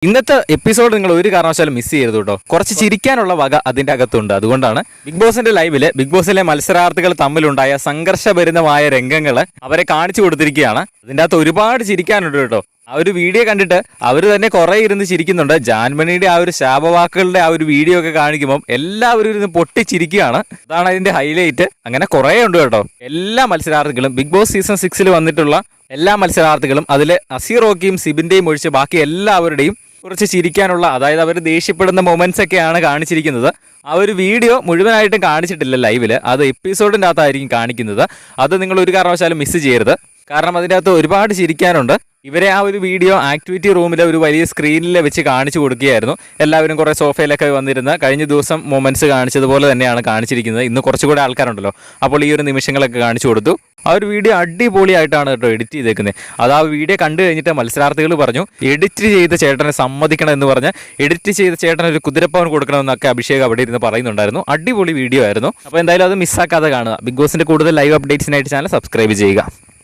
ഇന്നത്തെ എപ്പിസോഡ് നിങ്ങൾ ഒരു കാരണവശാലും മിസ് ചെയ്യരുത് കേട്ടോ. കുറച്ച് ചിരിക്കാനുള്ള വക അതിന്റെ അകത്തുണ്ട്. അതുകൊണ്ടാണ് ബിഗ് ബോസിന്റെ ലൈവില് ബിഗ് ബോസിലെ മത്സരാർത്ഥികൾ തമ്മിലുണ്ടായ സംഘർഷഭരിതമായ രംഗങ്ങൾ അവരെ കാണിച്ചു കൊടുത്തിരിക്കുകയാണ്. അതിൻ്റെ അകത്ത് ഒരുപാട് ചിരിക്കാനുണ്ട് കേട്ടോ. ആ ഒരു വീഡിയോ കണ്ടിട്ട് അവർ തന്നെ കുറെ ഇരുന്ന് ചിരിക്കുന്നുണ്ട്. ജാൻമണിയുടെ ആ ഒരു ശാപവാക്കുകളുടെ ആ ഒരു വീഡിയോ ഒക്കെ കാണിക്കുമ്പോൾ എല്ലാവരും ഇരുന്ന് പൊട്ടിച്ചിരിക്കുകയാണ്. അതാണ് അതിന്റെ ഹൈലൈറ്റ്. അങ്ങനെ കുറെ ഉണ്ട് കേട്ടോ. എല്ലാ മത്സരാർത്ഥികളും ബിഗ് ബോസ് സീസൺ 6 വന്നിട്ടുള്ള എല്ലാ മത്സരാർത്ഥികളും അതിൽ അസീറോക്കിയും സിബിന്റെയും ഒഴിച്ച് ബാക്കി എല്ലാവരുടെയും കുറച്ച് ചിരിക്കാനുള്ള, അതായത് അവർ ദേഷ്യപ്പെടുന്ന മൊമെന്റ്സ് ഒക്കെയാണ് കാണിച്ചിരിക്കുന്നത്. ആ ഒരു വീഡിയോ മുഴുവനായിട്ടും കാണിച്ചിട്ടില്ല ലൈവില്, അത് എപ്പിസോഡിൻ്റെ അകത്തായിരിക്കും കാണിക്കുന്നത്. അത് നിങ്ങൾ ഒരു കാരണവശാലും മിസ് ചെയ്യരുത്. കാരണം അതിൻ്റെ അകത്ത് ഒരുപാട് ചിരിക്കാനുണ്ട്. ഇവരെ ആ ഒരു വീഡിയോ ആക്ടിവിറ്റി റൂമിലെ ഒരു വലിയ സ്ക്രീനിൽ വെച്ച് കാണിച്ചു കൊടുക്കുകയായിരുന്നു. എല്ലാവരും കുറേ സോഫയിലൊക്കെ വന്നിരുന്ന് കഴിഞ്ഞ ദിവസം മൊമെന്റ്സ് കാണിച്ചതുപോലെ തന്നെയാണ് കാണിച്ചിരിക്കുന്നത്. ഇന്ന് കുറച്ചുകൂടെ ആൾക്കാരുണ്ടല്ലോ, അപ്പോൾ ഈ ഒരു നിമിഷങ്ങളൊക്കെ കാണിച്ചു കൊടുത്തു. ആ ഒരു വീഡിയോ അടിപൊളിയായിട്ടാണ് കേട്ടോ എഡിറ്റ് ചെയ്തേക്കുന്നത്. അത് ആ വീഡിയോ കണ്ടു കഴിഞ്ഞിട്ട് മത്സരാർത്ഥികൾ പറഞ്ഞു എഡിറ്റ് ചെയ്ത ചേട്ടനെ സമ്മതിക്കണം എന്ന് പറഞ്ഞ് എഡിറ്റ് ചെയ്ത ചേട്ടന് ഒരു കുതിരപ്പവൻ കൊടുക്കണമെന്നൊക്കെ അഭിഷേക് അവിടെ ഇരുന്ന് പറയുന്നുണ്ടായിരുന്നു. അടിപൊളി വീഡിയോ ആയിരുന്നു. അപ്പോൾ എന്തായാലും അത് മിസ്സാക്കാതെ കാണുക. ബിഗ് ബോസിന്റെ കൂടുതൽ ലൈവ് അപ്ഡേറ്റ്സിനായിട്ട് ചാനൽ സബ്സ്ക്രൈബ് ചെയ്യുക.